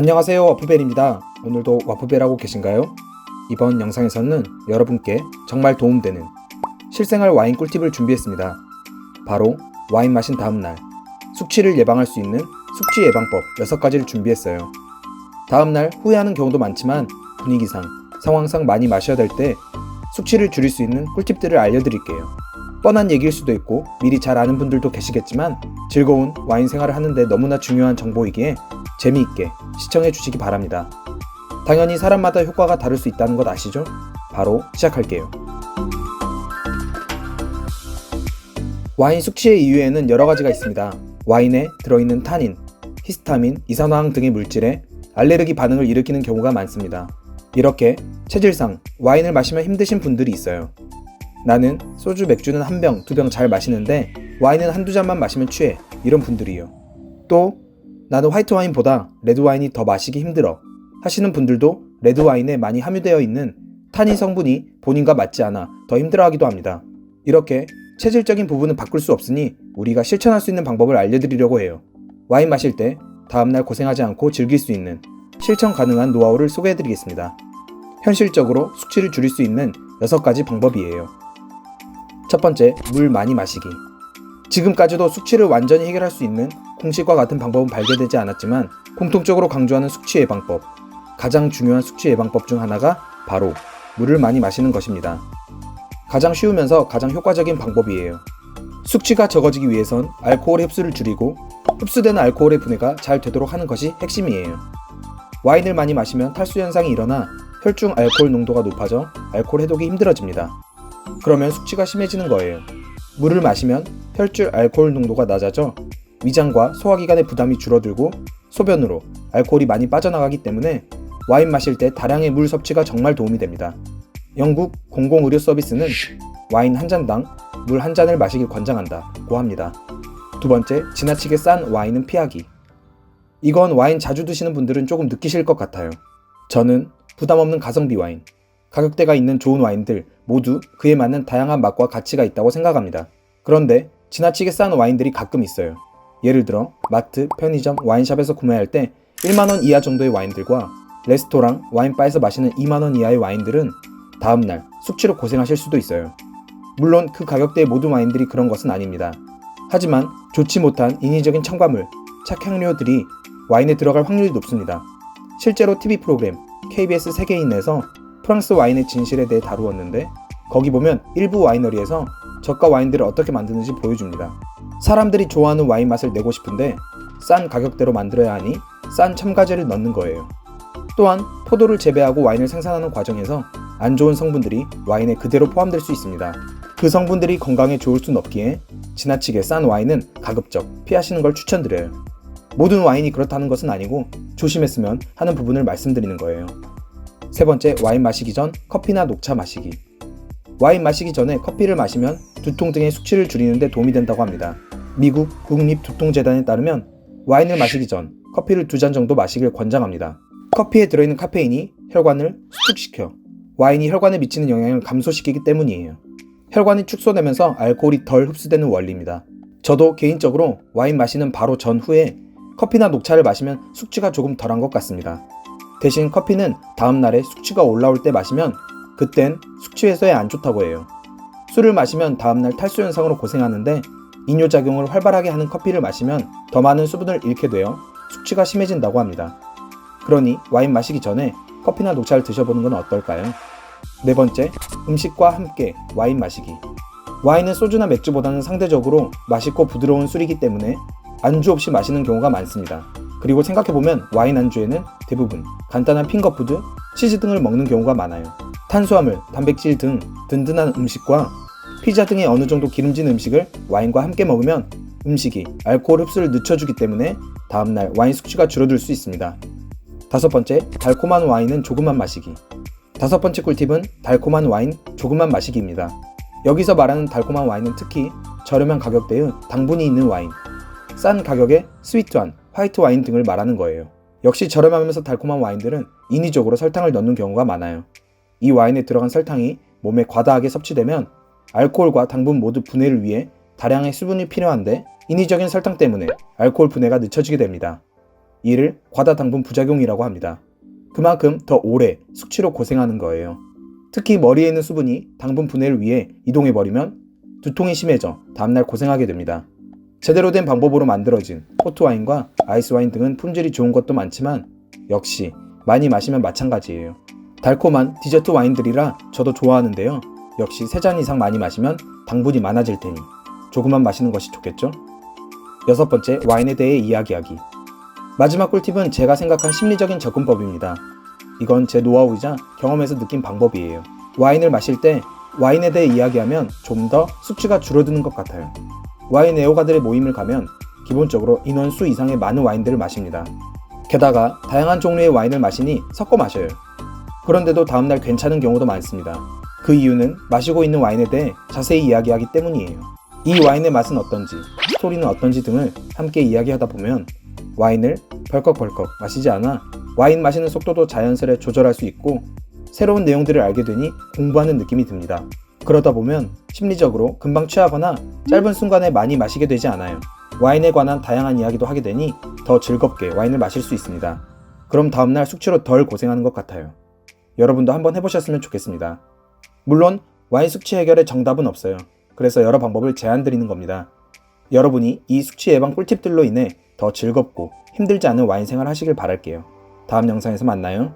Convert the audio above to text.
안녕하세요, 와프벨입니다. 오늘도 와프벨 하고 계신가요? 이번 영상에서는 여러분께 정말 도움되는 실생활 와인 꿀팁을 준비했습니다. 바로 와인 마신 다음날 숙취를 예방할 수 있는 숙취 예방법 6가지를 준비했어요. 다음날 후회하는 경우도 많지만 분위기상, 상황상 많이 마셔야 될 때 숙취를 줄일 수 있는 꿀팁들을 알려드릴게요. 뻔한 얘기일 수도 있고 미리 잘 아는 분들도 계시겠지만 즐거운 와인 생활을 하는데 너무나 중요한 정보이기에 재미있게 시청해 주시기 바랍니다. 당연히 사람마다 효과가 다를 수 있다는 것 아시죠? 바로 시작할게요. 와인 숙취의 이유에는 여러 가지가 있습니다. 와인에 들어있는 타닌, 히스타민, 이산화황 등의 물질에 알레르기 반응을 일으키는 경우가 많습니다. 이렇게 체질상 와인을 마시면 힘드신 분들이 있어요. 나는 소주, 맥주는 1병, 2병 잘 마시는데 와인은 한두 잔만 마시면 취해. 이런 분들이요. 또 나는 화이트 와인보다 레드 와인이 더 마시기 힘들어 하시는 분들도 레드 와인에 많이 함유되어 있는 타닌 성분이 본인과 맞지 않아 더 힘들어하기도 합니다. 이렇게 체질적인 부분은 바꿀 수 없으니 우리가 실천할 수 있는 방법을 알려드리려고 해요. 와인 마실 때 다음날 고생하지 않고 즐길 수 있는 실천 가능한 노하우를 소개해드리겠습니다. 현실적으로 숙취를 줄일 수 있는 6가지 방법이에요. 첫 번째, 물 많이 마시기. 지금까지도 숙취를 완전히 해결할 수 있는 공식과 같은 방법은 발견되지 않았지만 공통적으로 강조하는 숙취 예방법, 가장 중요한 숙취 예방법 중 하나가 바로 물을 많이 마시는 것입니다. 가장 쉬우면서 가장 효과적인 방법이에요. 숙취가 적어지기 위해선 알코올의 흡수를 줄이고 흡수되는 알코올의 분해가 잘 되도록 하는 것이 핵심이에요. 와인을 많이 마시면 탈수 현상이 일어나 혈중 알코올 농도가 높아져 알코올 해독이 힘들어집니다. 그러면 숙취가 심해지는 거예요. 물을 마시면 혈중 알코올 농도가 낮아져 위장과 소화기관의 부담이 줄어들고 소변으로 알코올이 많이 빠져나가기 때문에 와인 마실 때 다량의 물 섭취가 정말 도움이 됩니다. 영국 공공의료 서비스는 와인 한 잔당 물 한 잔을 마시길 권장한다고 합니다. 두 번째, 지나치게 싼 와인은 피하기. 이건 와인 자주 드시는 분들은 조금 느끼실 것 같아요. 저는 부담 없는 가성비 와인, 가격대가 있는 좋은 와인들 모두 그에 맞는 다양한 맛과 가치가 있다고 생각합니다. 그런데 지나치게 싼 와인들이 가끔 있어요. 예를 들어 마트, 편의점, 와인샵에서 구매할 때 1만원 이하 정도의 와인들과 레스토랑, 와인바에서 마시는 2만원 이하의 와인들은 다음날 숙취로 고생하실 수도 있어요. 물론 그 가격대의 모든 와인들이 그런 것은 아닙니다. 하지만 좋지 못한 인위적인 첨가물, 착향료들이 와인에 들어갈 확률이 높습니다. 실제로 TV 프로그램 KBS 세계인에서 프랑스 와인의 진실에 대해 다루었는데 거기 보면 일부 와이너리에서 저가 와인들을 어떻게 만드는지 보여줍니다. 사람들이 좋아하는 와인 맛을 내고 싶은데 싼 가격대로 만들어야 하니 싼 첨가제를 넣는 거예요. 또한 포도를 재배하고 와인을 생산하는 과정에서 안 좋은 성분들이 와인에 그대로 포함될 수 있습니다. 그 성분들이 건강에 좋을 순 없기에 지나치게 싼 와인은 가급적 피하시는 걸 추천드려요. 모든 와인이 그렇다는 것은 아니고 조심했으면 하는 부분을 말씀드리는 거예요. 세 번째, 와인 마시기 전 커피나 녹차 마시기. 와인 마시기 전에 커피를 마시면 두통 등의 숙취를 줄이는 데 도움이 된다고 합니다. 미국 국립두통재단에 따르면 와인을 마시기 전 커피를 2잔 정도 마시길 권장합니다. 커피에 들어있는 카페인이 혈관을 수축시켜 와인이 혈관에 미치는 영향을 감소시키기 때문이에요. 혈관이 축소되면서 알코올이 덜 흡수되는 원리입니다. 저도 개인적으로 와인 마시는 바로 전후에 커피나 녹차를 마시면 숙취가 조금 덜한 것 같습니다. 대신 커피는 다음날에 숙취가 올라올 때 마시면 그땐 숙취 해소에 안 좋다고 해요. 술을 마시면 다음날 탈수 현상으로 고생하는데 이뇨작용을 활발하게 하는 커피를 마시면 더 많은 수분을 잃게 되어 숙취가 심해진다고 합니다. 그러니 와인 마시기 전에 커피나 녹차를 드셔보는 건 어떨까요? 네 번째, 음식과 함께 와인 마시기. 와인은 소주나 맥주보다는 상대적으로 맛있고 부드러운 술이기 때문에 안주 없이 마시는 경우가 많습니다. 그리고 생각해보면 와인 안주에는 대부분 간단한 핑거푸드, 치즈 등을 먹는 경우가 많아요. 탄수화물, 단백질 등 든든한 음식과 피자 등의 어느 정도 기름진 음식을 와인과 함께 먹으면 음식이 알코올 흡수를 늦춰주기 때문에 다음날 와인 숙취가 줄어들 수 있습니다. 다섯 번째, 달콤한 와인은 조금만 마시기. 다섯 번째 꿀팁은 달콤한 와인 조금만 마시기입니다. 여기서 말하는 달콤한 와인은 특히 저렴한 가격대의 당분이 있는 와인, 싼 가격의 스위트한 화이트 와인 등을 말하는 거예요. 역시 저렴하면서 달콤한 와인들은 인위적으로 설탕을 넣는 경우가 많아요. 이 와인에 들어간 설탕이 몸에 과다하게 섭취되면 알코올과 당분 모두 분해를 위해 다량의 수분이 필요한데 인위적인 설탕 때문에 알코올 분해가 늦춰지게 됩니다. 이를 과다당분 부작용이라고 합니다. 그만큼 더 오래 숙취로 고생하는 거예요. 특히 머리에 있는 수분이 당분 분해를 위해 이동해버리면 두통이 심해져 다음날 고생하게 됩니다. 제대로 된 방법으로 만들어진 포트와인과 아이스와인 등은 품질이 좋은 것도 많지만 역시 많이 마시면 마찬가지예요. 달콤한 디저트 와인들이라 저도 좋아하는데요. 역시 3잔 이상 많이 마시면 당분이 많아질 테니 조금만 마시는 것이 좋겠죠? 6번째, 와인에 대해 이야기하기. 마지막 꿀팁은 제가 생각한 심리적인 접근법입니다. 이건 제 노하우이자 경험에서 느낀 방법이에요. 와인을 마실 때 와인에 대해 이야기하면 좀 더 숙취가 줄어드는 것 같아요. 와인 애호가들의 모임을 가면 기본적으로 인원수 이상의 많은 와인들을 마십니다. 게다가 다양한 종류의 와인을 마시니 섞어 마셔요. 그런데도 다음날 괜찮은 경우도 많습니다. 그 이유는 마시고 있는 와인에 대해 자세히 이야기하기 때문이에요. 이 와인의 맛은 어떤지, 스토리는 어떤지 등을 함께 이야기하다 보면 와인을 벌컥벌컥 마시지 않아 와인 마시는 속도도 자연스레 조절할 수 있고 새로운 내용들을 알게 되니 공부하는 느낌이 듭니다. 그러다 보면 심리적으로 금방 취하거나 짧은 순간에 많이 마시게 되지 않아요. 와인에 관한 다양한 이야기도 하게 되니 더 즐겁게 와인을 마실 수 있습니다. 그럼 다음날 숙취로 덜 고생하는 것 같아요. 여러분도 한번 해보셨으면 좋겠습니다. 물론 와인 숙취 해결에 정답은 없어요. 그래서 여러 방법을 제안드리는 겁니다. 여러분이 이 숙취 예방 꿀팁들로 인해 더 즐겁고 힘들지 않은 와인 생활 하시길 바랄게요. 다음 영상에서 만나요.